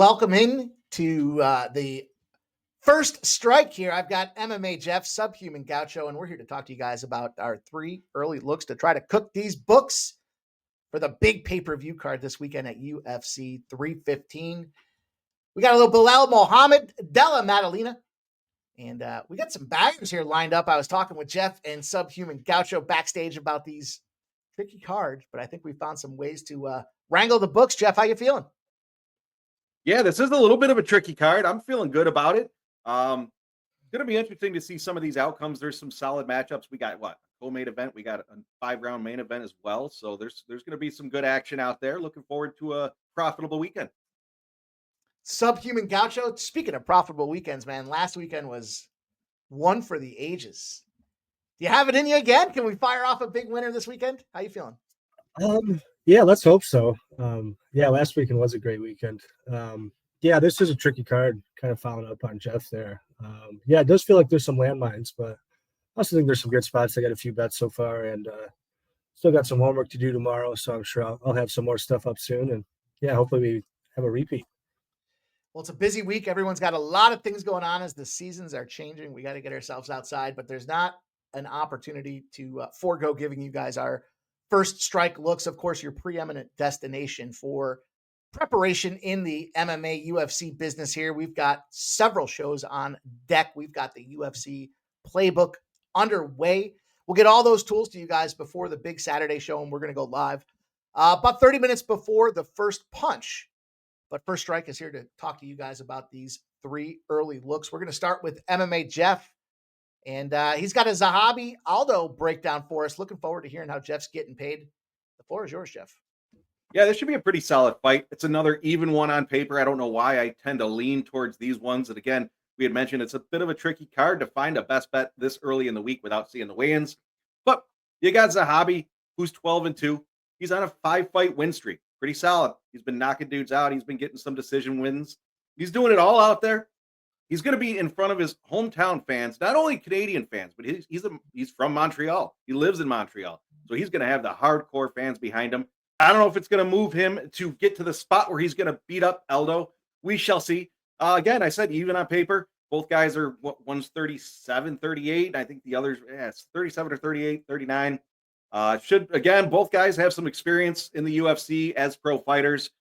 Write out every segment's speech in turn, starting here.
welcome in to the first strike here. I've got MMA Jeff, Subhuman Gaucho, and we're here to talk to you guys about our 3 early looks to try to cook these books for the big pay-per-view card this weekend at UFC 315. We got a little Bilal Muhammad, Della Maddalena, and we got some baggers here lined up. I was talking with Jeff and Subhuman Gaucho backstage about these tricky cards, but I think we found some ways to wrangle the books. Jeff, how you feeling? Yeah, this is a little bit of a tricky card. I'm feeling good about it. Going to be interesting to see some of these outcomes. There's some solid matchups. We got co-main event. We got a 5-round main event as well. So there's going to be some good action out there. Looking forward to a profitable weekend. Subhuman Gaucho, speaking of profitable weekends, man, last weekend was one for the ages. Do you have it in you again? Can we fire off a big winner this weekend? How you feeling? Yeah, let's hope so. Last weekend was a great weekend. This is a tricky card, kind of following up on Jeff there. It does feel like there's some landmines, but I also think there's some good spots. I got a few bets so far, and still got some homework to do tomorrow, so I'm sure I'll have some more stuff up soon, and hopefully we have a repeat. Well, it's a busy week. Everyone's got a lot of things going on as the seasons are changing. We got to get ourselves outside, but there's not an opportunity to forego giving you guys our first strike looks. Of course, your preeminent destination for preparation in the MMA UFC business here. We've got several shows on deck. We've got the UFC playbook underway. We'll get all those tools to you guys before the big Saturday show, and we're going to go live about 30 minutes before the first punch. But First Strike is here to talk to you guys about these 3 early looks. We're going to start with MMA Jeff, and he's got a Zahabi Aldo breakdown for us. Looking forward to hearing how Jeff's getting paid. The floor is yours, Jeff. Yeah, this should be a pretty solid fight. It's another even one on paper. I don't know why I tend to lean towards these ones. And again, we had mentioned it's a bit of a tricky card to find a best bet this early in the week without seeing the weigh-ins. But you got Zahabi, who's 12-2. He's on a 5-fight win streak. Pretty solid. He's been knocking dudes out. He's been getting some decision wins. He's doing it all out there. He's going to be in front of his hometown fans, not only Canadian fans, but he's from Montreal. He lives in Montreal. So he's going to have the hardcore fans behind him. I don't know if it's going to move him to get to the spot where he's going to beat up Aldo. We shall see. Again, I said even on paper, both guys are, one's 37, 38. I think the other's, it's 37 or 38, 39. Both guys have some experience in the UFC as pro fighters.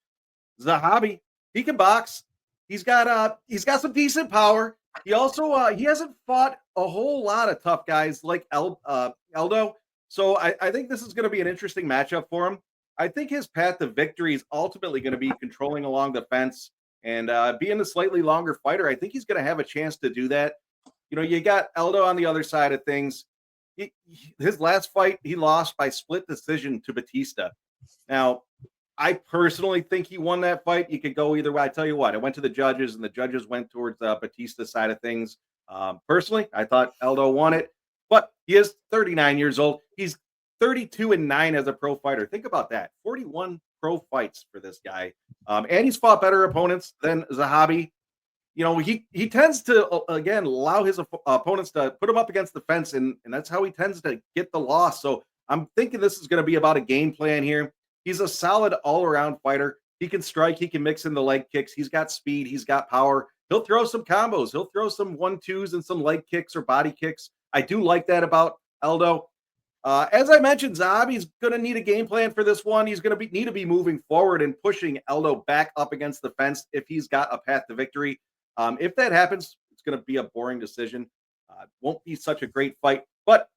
Zahabi, he can box. He's got some decent power. He also, he hasn't fought a whole lot of tough guys like Aldo. So I think this is going to be an interesting matchup for him. I think his path to victory is ultimately going to be controlling along the fence and being a slightly longer fighter. I think he's going to have a chance to do that. You know, you got Aldo on the other side of things. His last fight, he lost by split decision to Batista. Now, I personally think he won that fight. You could go either way. I tell you what, I went to the judges, and the judges went towards Batista's side of things. Personally, I thought Aldo won it, but he is 39 years old. He's 32-9 as a pro fighter. Think about that. 41 pro fights for this guy. And he's fought better opponents than Zahabi. You know, he tends to, again, allow his opponents to put him up against the fence, and that's how he tends to get the loss. So I'm thinking this is going to be about a game plan here. He's a solid all-around fighter. He can strike. He can mix in the leg kicks. He's got speed. He's got power. He'll throw some combos. He'll throw some 1-2s and some leg kicks or body kicks. I do like that about Aldo. As I mentioned, Zahabi's going to need a game plan for this one. He's going to need to be moving forward and pushing Aldo back up against the fence if he's got a path to victory. If that happens, it's going to be a boring decision. Won't be such a great fight. But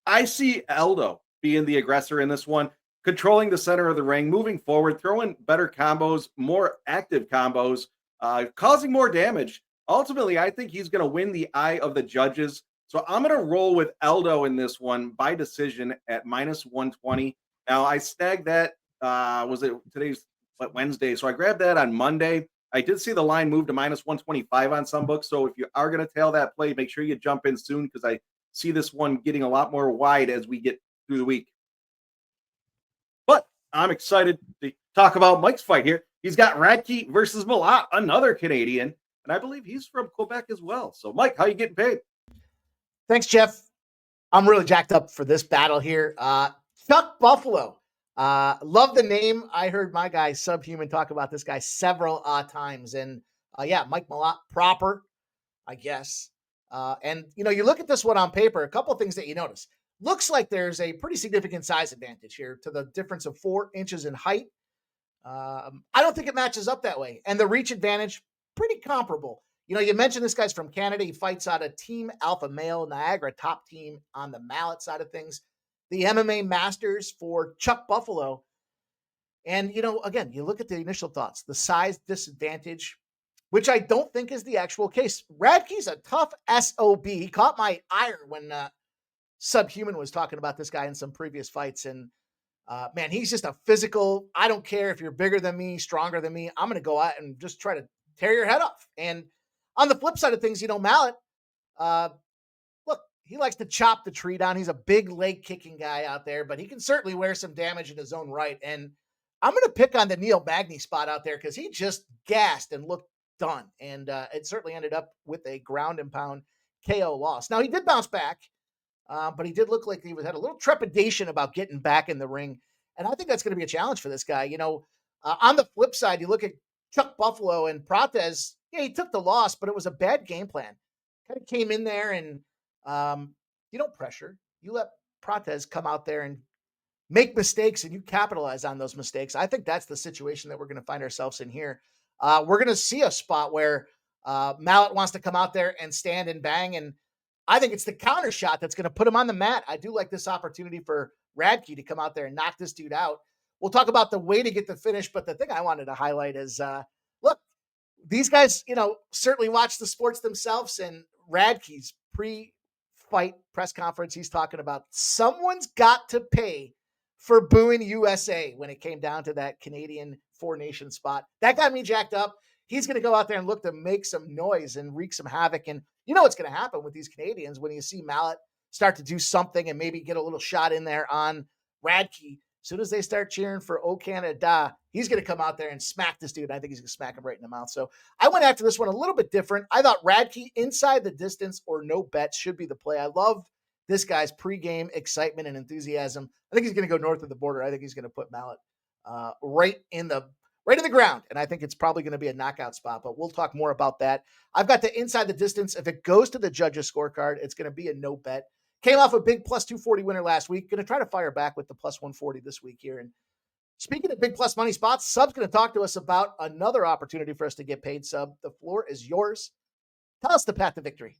I see Aldo being the aggressor in this one, controlling the center of the ring, moving forward, throwing better combos, more active combos, causing more damage. Ultimately, I think he's going to win the eye of the judges. So I'm going to roll with Aldo in this one by decision at -120. Now, I snagged that, today's Wednesday, so I grabbed that on Monday. I did see the line move to -125 on some books, so if you are going to tail that play, make sure you jump in soon because I see this one getting a lot more wide as we get through the week. But I'm excited to talk about Mike's fight here. He's got Radke versus Malat, another Canadian, and I believe he's from Quebec as well. So, Mike, how you getting paid? Thanks, Jeff. I'm really jacked up for this battle here. Chuck Buffalo Love the name. I heard my guy Subhuman talk about this guy several times. And yeah, Mike Malott proper, I guess. And, you look at this one on paper, a couple of things that you notice. Looks like there's a pretty significant size advantage here to the difference of 4 inches in height. I don't think it matches up that way. And the reach advantage, pretty comparable. You mentioned this guy's from Canada. He fights out of Team Alpha Male Niagara, top team on the mallet side of things. The MMA Masters for Chuck Buffalo. And, again, you look at the initial thoughts, the size disadvantage, which I don't think is the actual case. Radke's a tough SOB. He caught my ire when Subhuman was talking about this guy in some previous fights. And, man, he's just a physical, I don't care if you're bigger than me, stronger than me. I'm going to go out and just try to tear your head off. And on the flip side of things, Mallet, look, he likes to chop the tree down. He's a big leg kicking guy out there, but he can certainly wear some damage in his own right. And I'm going to pick on the Neil Magny spot out there because he just gassed and looked done. And it certainly ended up with a ground and pound KO loss. Now, he did bounce back, but he did look like he had a little trepidation about getting back in the ring. And I think that's going to be a challenge for this guy. On the flip side, you look at Chuck Buffalo and Prates. Yeah, he took the loss, but it was a bad game plan. Kind of came in there and you don't pressure. You let Prates come out there and make mistakes and you capitalize on those mistakes. I think that's the situation that we're going to find ourselves in here. We're going to see a spot where Mallet wants to come out there and stand and bang. And I think it's the counter shot that's going to put him on the mat. I do like this opportunity for Radke to come out there and knock this dude out. We'll talk about the way to get the finish, but the thing I wanted to highlight is, look, these guys, certainly watch the sports themselves, and Radke's pre-fight press conference, he's talking about someone's got to pay for booing USA when it came down to that Canadian Four Nation spot. That got me jacked up. He's going to go out there and look to make some noise and wreak some havoc. And you know what's going to happen with these Canadians when you see Mallet start to do something and maybe get a little shot in there on Radke. As soon as they start cheering for O Canada, he's going to come out there and smack this dude. I think he's going to smack him right in the mouth. So I went after this one a little bit different. I thought Radke inside the distance or no bets should be the play. I love this guy's pregame excitement and enthusiasm. I think he's going to go north of the border. I think he's going to put Mallet right in the ground. And I think it's probably going to be a knockout spot, but we'll talk more about that. I've got the inside the distance. If it goes to the judges' scorecard, it's going to be a no bet. Came off a big plus 240 winner last week. Going to try to fire back with the plus 140 this week here. And speaking of big plus money spots, Sub's going to talk to us about another opportunity for us to get paid. Sub, the floor is yours. Tell us the path to victory.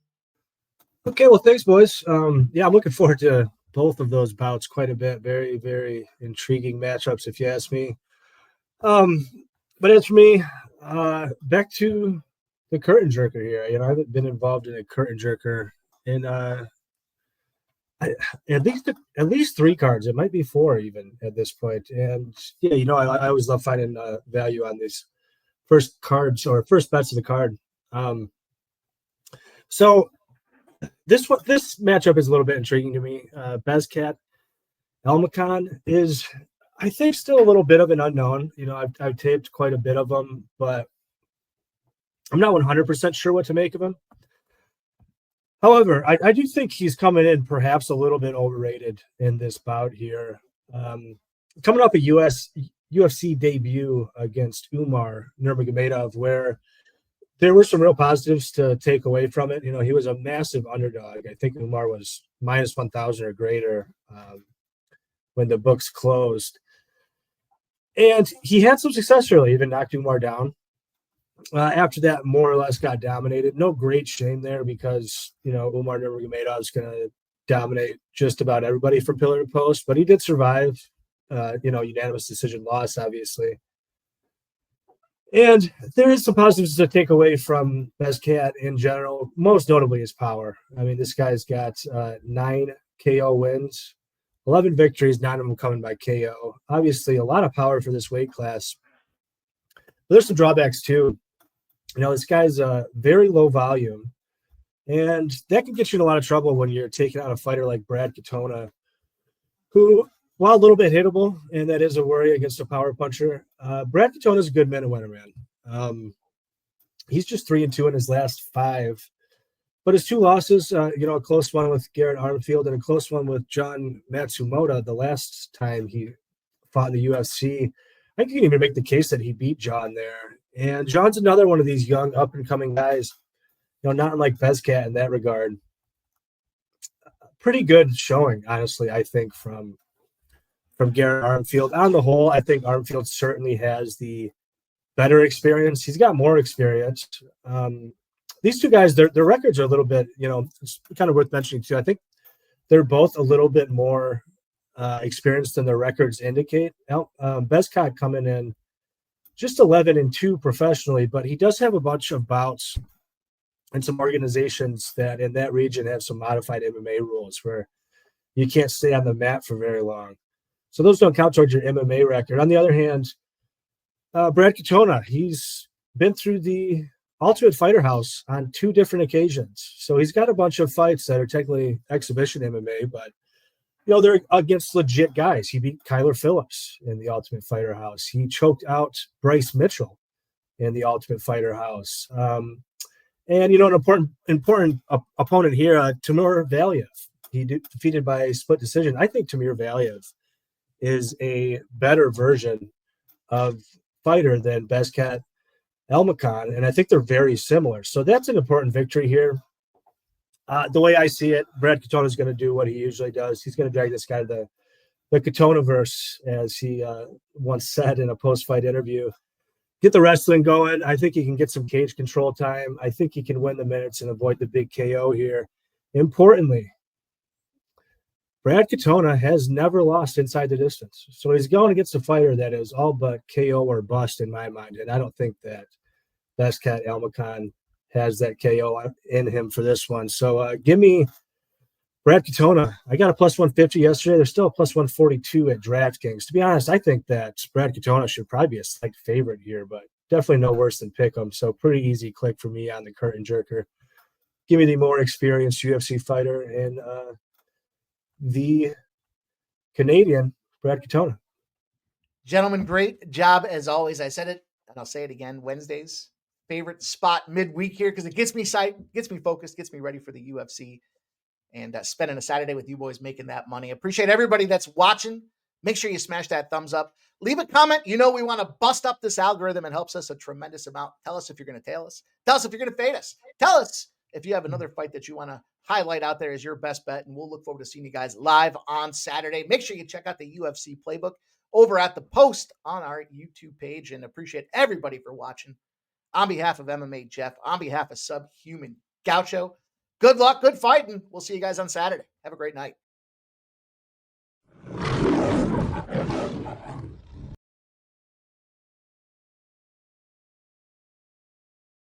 Okay, well, thanks, boys. Yeah, I'm looking forward to both of those bouts quite a bit. Very, very intriguing matchups, if you ask me. But as for me, back to the curtain jerker here. I haven't been involved in a curtain jerker in at least 3 cards. It might be 4 even at this point. And yeah, I always love finding value on these first cards or first bets of the card. So this matchup is a little bit intriguing to me. Bezcat Elmacon is, I think, still a little bit of an unknown. I've taped quite a bit of them, but I'm not 100% sure what to make of him. However, I do think he's coming in perhaps a little bit overrated in this bout here. Coming off a UFC debut against Umar Nurmagomedov, where there were some real positives to take away from it. He was a massive underdog. I think Umar was minus 1,000 or greater when the books closed. And he had some success early, even knocked Umar down. After that, more or less got dominated. No great shame there because, Umar Nurmagomedov is going to dominate just about everybody from pillar to post. But he did survive, unanimous decision loss, obviously. And there is some positives to take away from Bezcat in general, most notably his power. I mean, this guy's got 9 KO wins, 11 victories, 9 of them coming by KO. Obviously, a lot of power for this weight class. But there's some drawbacks, too. This guy's very low volume, and that can get you in a lot of trouble when you're taking on a fighter like Brad Katona, who, while a little bit hittable, and that is a worry against a power puncher, Brad Katona is a good minute winner, man. He's just 3-2 in his last 5. But his 2 losses, a close one with Garrett Armfield and a close one with John Matsumoto the last time he fought in the UFC. I think you can even make the case that he beat John there. And John's another one of these young up and coming guys, not unlike Bezcat in that regard. Pretty good showing, honestly, I think, from Garrett Armfield. On the whole, I think Armfield certainly has the better experience. He's got more experience. These two guys, their records are a little bit, it's kind of worth mentioning too. I think they're both a little bit more experienced than their records indicate. Bezcat coming in just 11-2 professionally, but he does have a bunch of bouts and some organizations that in that region have some modified MMA rules where you can't stay on the mat for very long. So those don't count towards your MMA record. On the other hand, Brad Katona, he's been through the Ultimate Fighter House on 2 different occasions. So he's got a bunch of fights that are technically exhibition MMA, but they're against legit guys. He beat Kyler Phillips in the Ultimate Fighter House. He choked out Bryce Mitchell in the Ultimate Fighter House. And an important opponent here, Timur Valiev. He defeated by a split decision. I think Timur Valiev is a better version of fighter than Bezcat Elmakhan, and I think they're very similar. So that's an important victory here. The way I see it, Brad Katona is going to do what he usually does. He's going to drag this guy to the Katonaverse, as he once said in a post-fight interview. Get the wrestling going. I think he can get some cage control time. I think he can win the minutes and avoid the big KO here. Importantly, Brad Katona has never lost inside the distance. So he's going against a fighter that is all but KO or bust in my mind. And I don't think that Bezcat Elmakhan has that KO in him for this one. So give me Brad Katona. I got a plus 150 yesterday. There's still a plus 142 at DraftKings. To be honest, I think that Brad Katona should probably be a slight favorite here, but definitely no worse than Pick'em. So pretty easy click for me on the curtain jerker. Give me the more experienced UFC fighter and the Canadian Brad Katona. Gentlemen, great job as always. I said it, and I'll say it again. Wednesdays, favorite spot midweek here because it gets me psyched, gets me focused, gets me ready for the UFC, and spending a Saturday with you boys making that money. Appreciate everybody that's watching. Make sure you smash that thumbs up. Leave a comment. We want to bust up this algorithm. It helps us a tremendous amount. Tell us if you're going to tail us. Tell us if you're going to fade us. Tell us if you have another fight that you want to highlight out there as your best bet, and we'll look forward to seeing you guys live on Saturday. Make sure you check out the UFC playbook over at the post on our YouTube page, and appreciate everybody for watching. On behalf of MMA Jeff, on behalf of Subhuman Gaucho, good luck, good fighting. We'll see you guys on Saturday. Have a great night.